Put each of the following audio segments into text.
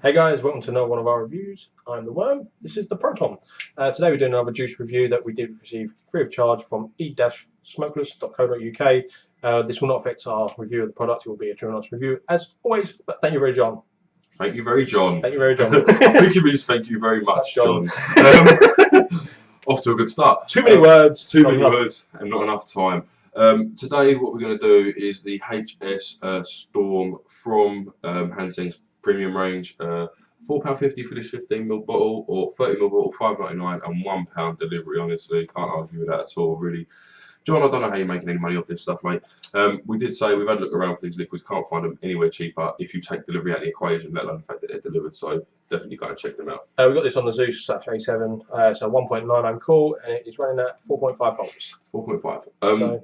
Hey guys, welcome to another one of our reviews. I'm the Worm, this is the Proton. Today we're doing another juice review that we did receive free of charge from e-smokeless.co.uk. This will not affect our review of the product, it will be a true and honest review as always, but thank you very John. Thank you very John. Thank you very John. I think it means thank you very much John. Off to a good start. Too many words. Too many words and not enough time. Today what we're going to do is the HS Storm from Hangsen's premium range. £4.50 for this 15ml bottle, or 30ml bottle, £5.99 and £1 delivery. Honestly, can't argue with that at all, really. John, I don't know how you're making any money off this stuff, mate. We did say we've had a look around for these liquids, can't find them anywhere cheaper if you take delivery out of the equation, let alone the fact that they're delivered. So definitely go and check them out. We got this on the Zeus A7, so 1.9 ohm core, and it is running at 4.5 volts. 4.5.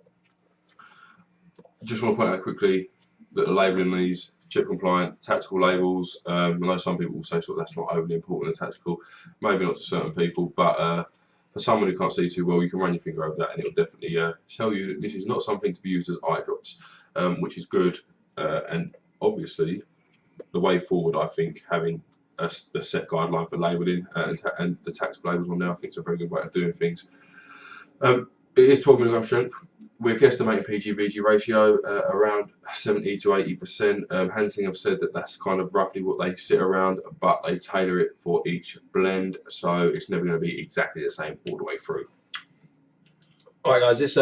Just want to point out quickly that the labelling these chip compliant, tactical labels. I know some people will say sort of that's not overly important and tactical, maybe not to certain people, but for someone who can't see too well, you can run your finger over that and it will definitely tell you that this is not something to be used as eye drops, which is good. And obviously, the way forward, I think, having a set guideline for labelling and the tactical labels on there, I think it's a very good way of doing things. It is 12 milligram strength. We're guesstimating PG/VG ratio around 70 to 80%. Hangsen have said that that's kind of roughly what they sit around, but they tailor it for each blend, so it's never going to be exactly the same all the way through. Alright guys, this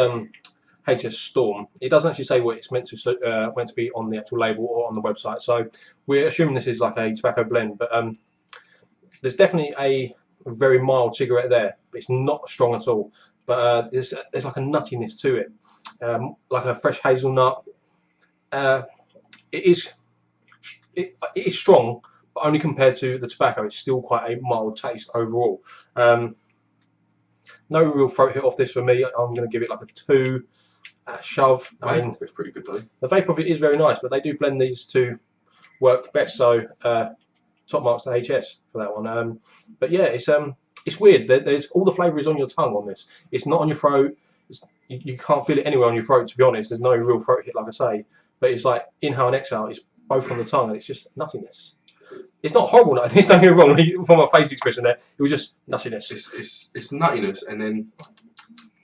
HS Storm, it doesn't actually say what it's meant to be on the actual label or on the website, so we're assuming this is like a tobacco blend, but there's definitely a very mild cigarette there, but it's not strong at all. But there's like a nuttiness to it, like a fresh hazelnut. It is strong, but only compared to the tobacco, it's still quite a mild taste overall. No real throat hit off this for me. I'm going to give it like a 2 at shove. I mean, it's pretty good though. The vape of it is very nice, but they do blend these to work best. So top marks to HS for that one. But yeah, it's weird. There's all the flavour is on your tongue on this. It's not on your throat. You can't feel it anywhere on your throat, to be honest. There's no real throat hit, like I say. But it's like inhale and exhale. It's both on the tongue, and it's just nuttiness. It's not horrible nuttiness. Don't get me wrong. From my face expression there, it was just nuttiness. It's nuttiness, and then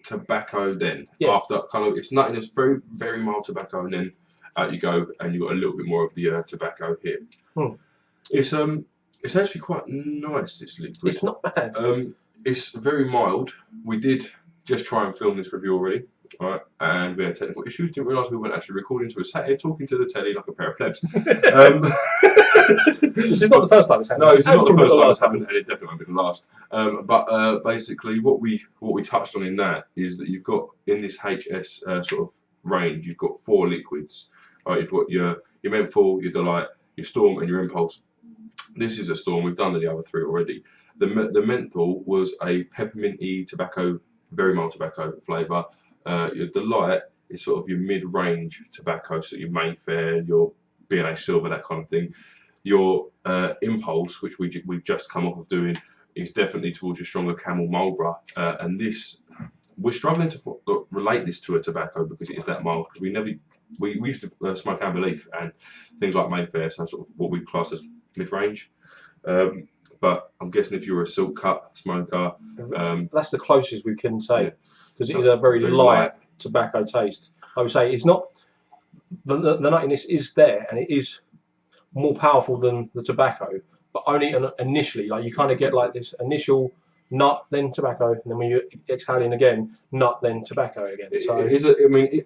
tobacco. Then after kind of it's nuttiness, very very mild tobacco, and then out you go, and you got a little bit more of the tobacco hit. It's actually quite nice, this liquid. It's not bad. It's very mild. We did just try and film this review already, right? And we had technical issues. Didn't realise we weren't actually recording, so we sat here talking to the telly like a pair of plebs. This is not the first time it's happened. No, this is not the first time it's happened, and it definitely won't be the last. But basically, what we touched on in that is that you've got in this HS sort of range, you've got 4 liquids. Right? You've got your menthol, your delight, your storm, and your impulse. This is a Storm. We've done the other 3 already. The menthol was a pepperminty tobacco, very mild tobacco flavour. Your delight is sort of your mid-range tobacco, so your Mayfair, your B&A Silver, that kind of thing. Your impulse, which we've just come off of doing, is definitely towards your stronger Camel Marlborough. And this, we're struggling to relate this to a tobacco because it is that mild. Because we used to smoke Amber Leaf and things like Mayfair, so sort of what we class as mid-range, but I'm guessing if you're a silk cut smoker, that's the closest we can say, because it is a very light tobacco taste. I would say it's not the nuttiness is there, and it is more powerful than the tobacco, but only initially. Like you kind of get like this initial nut, then tobacco, and then when you exhale in again, nut, then tobacco again. So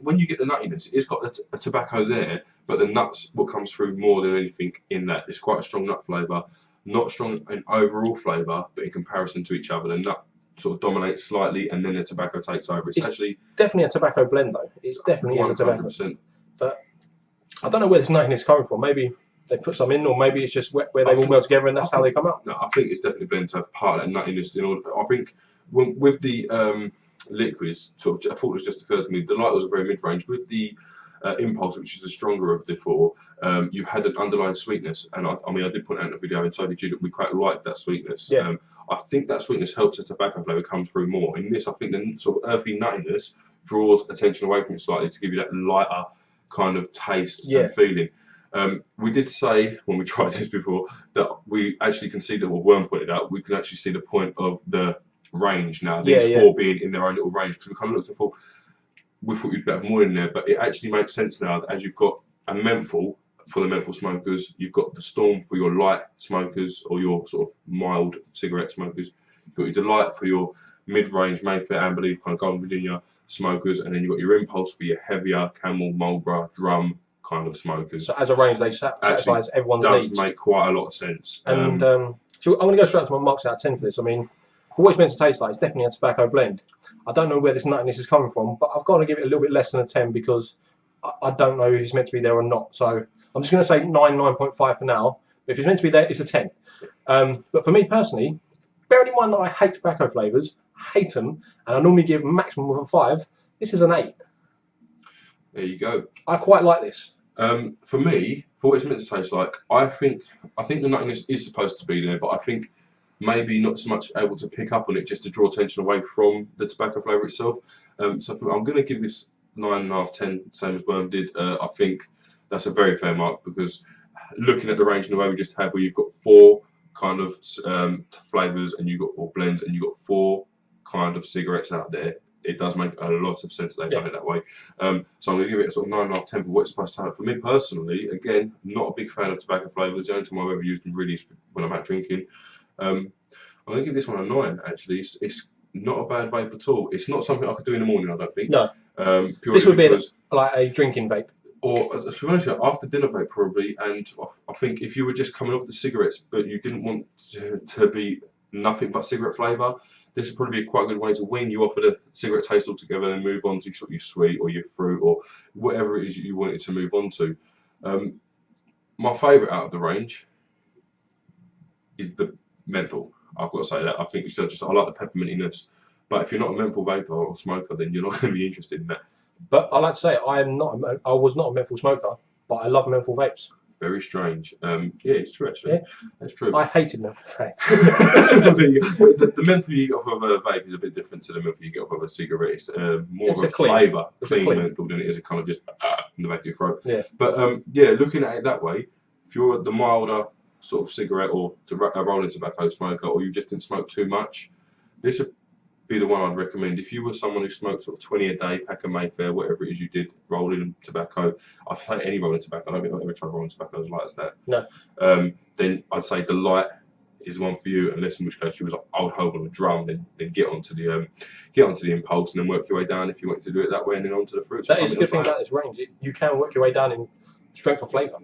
when you get the nuttiness, it's got a tobacco there, but the nuts what comes through more than anything in that. It's quite a strong nut flavour, not strong in overall flavour, but in comparison to each other, the nut sort of dominates slightly, and then the tobacco takes over. It's actually definitely a tobacco blend, though. It definitely is a tobacco. But I don't know where this nuttiness is coming from. Maybe they put some in, or maybe it's just where they all melt together and that's how they come out. No, I think it's definitely blended to have part of that nuttiness. I think with the liquids, sort of, I thought it was just occurred to me, the light was a very mid-range. With the impulse, which is the stronger of the 4, you had an underlying sweetness, and I mean I did point out in the video, and so did you, that we quite liked that sweetness. I think that sweetness helps the tobacco flavour come through more. In this, I think the sort of earthy nuttiness draws attention away from it slightly to give you that lighter kind of taste and feeling. We did say when we tried this before that we actually can see that what Worm pointed out. We can actually see the point of the range now. These four being in their own little range, because we kind of looked and thought we thought you'd better have more in there, but it actually makes sense now that as you've got a menthol for the menthol smokers, you've got the Storm for your light smokers or your sort of mild cigarette smokers. You've got your Delight for your mid-range Mayfair, Amber Leaf, kind of Golden Virginia smokers, and then you've got your Impulse for your heavier Camel, Marlboro, Drum kind of smokers. So as a range, they satisfies everyone's needs. Does make quite a lot of sense. And so I'm going to go straight to my marks out of 10 for this. I mean, for what it's meant to taste like, it's definitely a tobacco blend. I don't know where this nuttiness is coming from, but I've got to give it a little bit less than a 10 because I don't know if it's meant to be there or not. So I'm just going to say 9.5 for now. But if it's meant to be there, it's a 10. But for me personally, bearing in mind that I hate tobacco flavours, hate them, and I normally give maximum of a 5, this is an 8. There you go. I quite like this. For me, for what it's meant to taste like, I think the nuttiness is supposed to be there, but I think maybe not so much able to pick up on it just to draw attention away from the tobacco flavour itself. So I'm going to give this 9.5, 10, same as Worm did. I think that's a very fair mark because looking at the range and the way we just have, where you've got 4 kind of flavours and you've got or blends and you've got 4 kind of cigarettes out there, it does make a lot of sense that they've done it that way. So I'm going to give it a sort of 9.5, 10 for what it's supposed to have. For me personally, again, not a big fan of tobacco flavours. The only time I've ever used them really is when I'm out drinking. I'm going to give this one a 9 actually. It's not a bad vape at all. It's not something I could do in the morning, I don't think. No. This would be like a drinking vape. Or, to be honest, after dinner vape probably, and I think if you were just coming off the cigarettes but you didn't want to be nothing but cigarette flavour, this would probably be quite a good way to wean you off of the cigarette taste altogether and move on to your sweet or your fruit or whatever it is you wanted to move on to. My favourite out of the range is the menthol. I've got to say that. I think it's just I like the peppermintiness. But if you're not a menthol vapor or smoker, then you're not going to be interested in that. But I like to say I was not a menthol smoker, but I love menthol vapes. Very strange. Yeah, it's true actually. Yeah. That's true. I hated menthol vapes. the menthol you get off of a vape is a bit different to the menthol you get off of a cigarette. It's more of a flavour, clean menthol than it is a kind of just in the back of your throat. Yeah. But yeah, looking at it that way, if you're the milder sort of cigarette or a rolling tobacco smoker, or you just didn't smoke too much, this would be the one I'd recommend. If you were someone who smoked sort of 20 a day, pack of Mayfair, whatever it is you did, rolling tobacco, I'd say any rolling tobacco, I don't think I've ever tried rolling tobacco as light as that. No. Then I'd say the light is one for you, unless in which case you was like, I would hold on a drum, then get onto the Impulse and then work your way down if you want to do it that way, and then onto the fruits. That is a good thing about this range. You can work your way down in strength of flavour.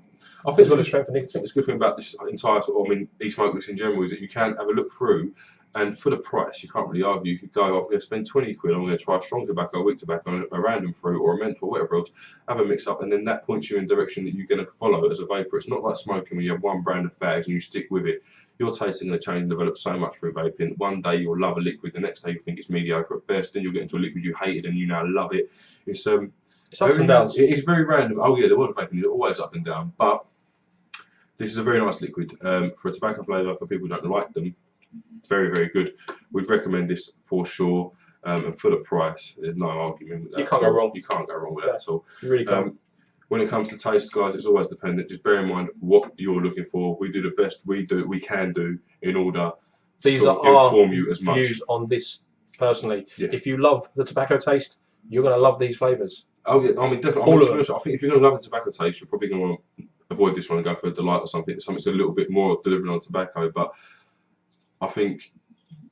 I think the strength of nicotine. It's a good thing about this entire sort of, e-smokeless in general is that you can have a look through, and for the price, you can't really argue. You could go, I'm going to spend 20 quid, I'm going to try strong tobacco, weak tobacco, a random fruit or a menthol, whatever else, have a mix up, and then that points you in the direction that you're going to follow as a vapor. It's not like smoking where you have one brand of fags and you stick with it. Your taste is going to change and develop so much through vaping. One day you'll love a liquid, the next day you think it's mediocre at best, then you'll get into a liquid you hated and you now love it. It's ups and downs. It's very random. Oh yeah, the world of vaping is always up and down, but this is a very nice liquid for a tobacco flavour. For people who don't like them, very, very good. We'd recommend this for sure, and for the price, there's no argument with that. You can't go wrong. You can't go wrong with that at all. You really can't. When it comes to taste, guys, it's always dependent. Just bear in mind what you're looking for. We do the best we can do in order to inform you as much. Views on this personally. Yes. If you love the tobacco taste, you're going to love these flavours. Oh yeah, definitely. I think if you're going to love the tobacco taste, you're probably going to want to avoid this one and go for a Delight or something. Something's a little bit more delivering on tobacco, but I think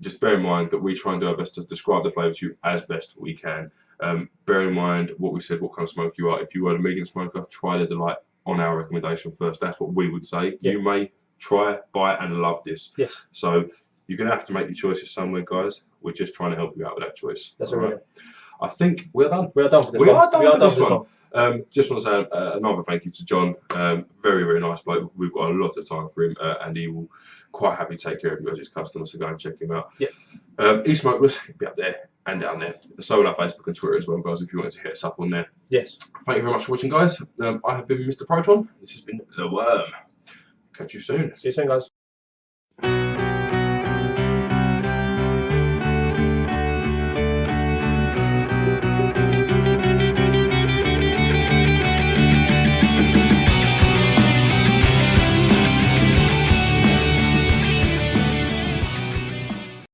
just bear in mind that we try and do our best to describe the flavour to you as best we can. Bear in mind what we said, what kind of smoker you are. If you are a medium smoker, try the Delight on our recommendation first. That's what we would say. Yeah. You may try, buy and love this. Yes. So you're going to have to make your choices somewhere, guys. We're just trying to help you out with that choice. That's all right. I think we're done. We are done for this one. We are done for this one. Just want to say another thank you to John. Very, very nice bloke. We've got a lot of time for him, and he will quite happily take care of you as his customers, so go and check him out. Yeah. E-Smokeless, he'll be up there and down there. So will our Facebook and Twitter as well, guys, if you wanted to hit us up on there. Yes. Thank you very much for watching, guys. I have been Mr. Proton. This has been The Worm. Catch you soon. See you soon, guys.